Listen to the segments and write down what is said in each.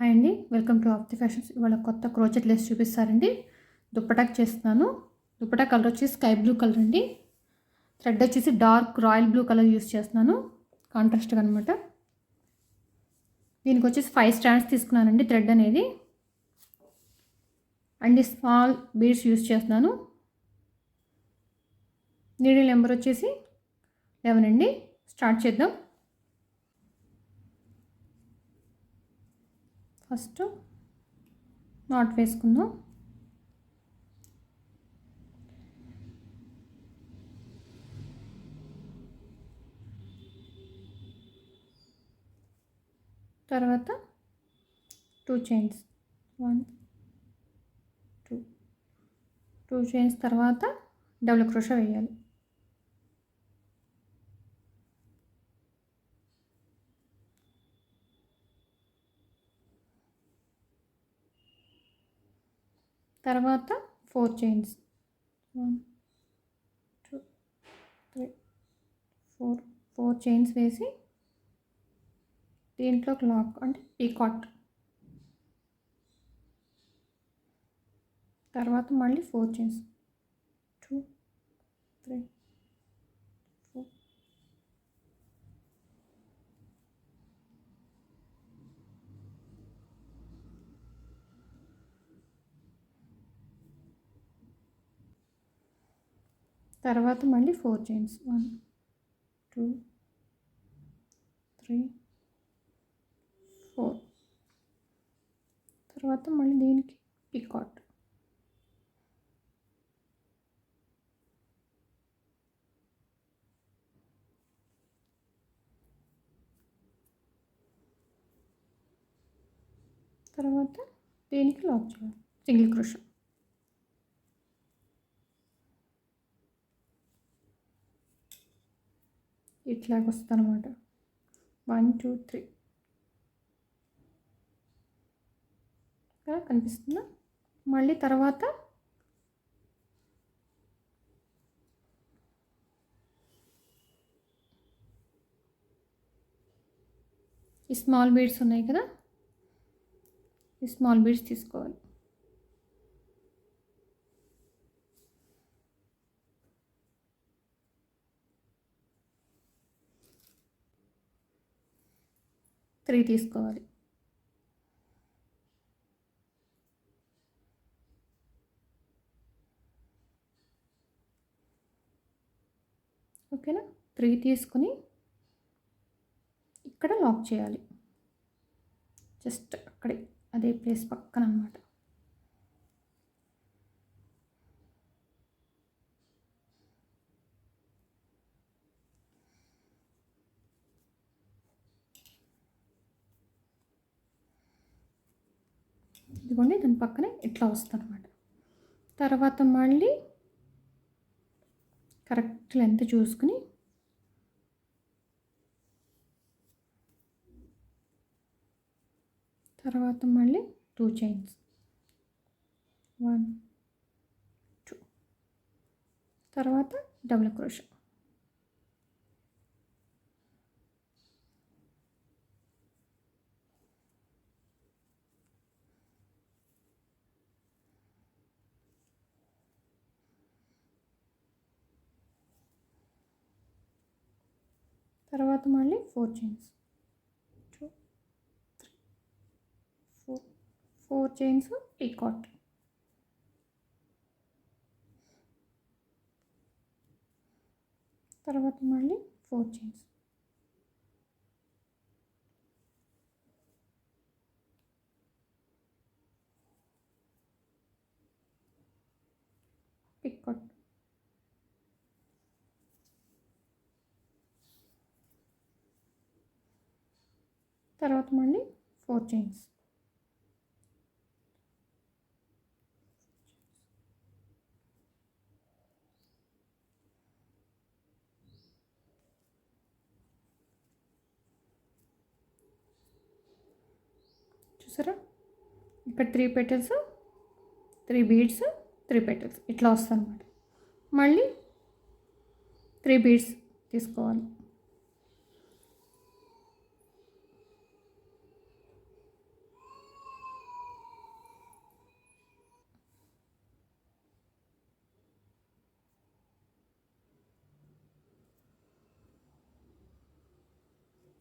Hi అండి, welcome to ఆప్తి fashions. ఇవాళ కొత్త క్రోచెట్ లేస్ చూపిస్తారండి. దుప్పటాకి చేస్తున్నాను. దుప్పటా కలర్ వచ్చి స్కై బ్లూ కలర్ అండి. థ్రెడ్ వచ్చేసి dark royal blue colour use చేస్తున్నాను, కాంట్రాస్ట్గా అనమాట. దీనికి వచ్చేసి 5 స్టాండ్స్ తీసుకున్నానండి థ్రెడ్ అనేది. అండ్ స్మాల్ బీడ్స్ యూస్ చేస్తున్నాను. నీడిల్ నెంబర్ వచ్చేసి 11 అండి. స్టార్ట్ చేద్దాం. ఫస్ట్ నాట్ వేసుకుందాం. తర్వాత 2 చైన్స్, 1 2 చైన్స్ తర్వాత డబుల్ క్రోషా వేయాలి. తర్వాత 4 చైన్స్, 1 2 3 4 చైన్స్ వేసి దీంట్లో లాక్ అంటే పీకాట్. తర్వాత మళ్ళీ 4 చైన్స్, 2 3 4. తర్వాత మళ్ళీ 4 చైన్స్, 1 2 3 4. తర్వాత మళ్ళీ దీనికి పీకాట్. తర్వాత దీనికి లాక్ చేయాలి, సింగిల్ క్రోషా. ఇట్లాగ వస్తుంది అనమాట. 1 2 3 కనిపిస్తుందా? మళ్ళీ తర్వాత ఈ స్మాల్ బీడ్స్ ఉన్నాయి కదా, ఈ స్మాల్ బీడ్స్ తీసుకోవాలి. త్రీ తీసుకోవాలి. ఓకేనా? 3 తీసుకుని ఇక్కడ లాక్ చేయాలి, జస్ట్ అక్కడే అదే ప్లేస్ పక్కన అన్నమాట. ఇదిగోండి, దాని పక్కనే ఇట్లా వస్తుంది అనమాట. తర్వాత మళ్ళీ కరెక్ట్ లెంత్ చూసుకుని తర్వాత మళ్ళీ 2 చైన్స్, 1 2. తర్వాత డబుల్ క్రోషా. తర్వాత మళ్ళీ 4 చైన్స్, 2 3 4 చైన్స్ పీకాట్. తర్వాత మళ్ళీ 4 చైన్స్, పీకాట్. తర్వాత మళ్ళీ 4 చైన్స్, చూసారా? ఇక్కడ 3 పెటల్స్, 3 బీడ్స్, 3 పెటల్స్ ఇట్లా వస్తుంది అన్నమాట. మళ్ళీ 3 బీడ్స్ తీసుకోవాలి.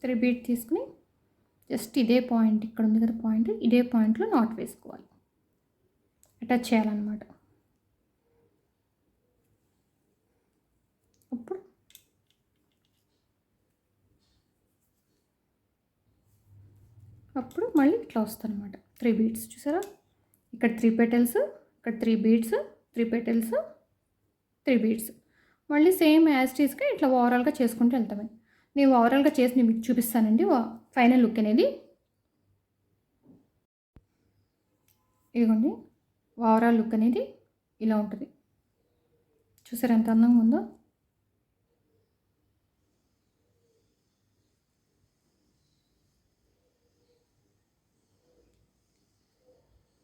3 బీట్ తీసుకుని జస్ట్ ఇదే పాయింట్ ఇక్కడ ఉంది కదా పాయింట్, ఇదే పాయింట్లో నాట్ వేసుకోవాలి. అటాచ్ చేయాలన్నమాట. అప్పుడు మళ్ళీ ఇట్లా వస్తుంది అనమాట. 3 బీట్స్ చూసారా, ఇక్కడ 3 పెటల్స్, ఇక్కడ 3 బీట్స్, 3 పెటల్స్, 3 బీట్స్. మళ్ళీ సేమ్ యాజ్ టీస్గా ఇట్లా ఓవరాల్గా చేసుకుంటూ వెళ్తామే. నేను ఓవరాల్గా చేసి మీకు చూపిస్తానండి ఫైనల్ లుక్ అనేది. ఇదిగోండి ఓవరాల్ లుక్ అనేది ఇలా ఉంటుంది. చూసారా ఎంత అందంగా ఉందో.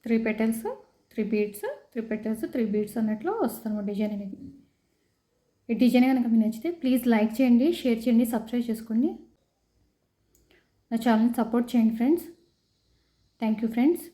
Three petals, 3 beads, 3 petals, 3 beads అన్నట్లు వస్తుంది డిజైన్ అనేది. ఈ డిజైన్ కనుక మీకు నచ్చితే ప్లీజ్ లైక్ చేయండి, షేర్ చేయండి, సబ్స్క్రైబ్ చేసుకోండి. నా ఛానల్ని సపోర్ట్ చేయండి ఫ్రెండ్స్. Thank you friends.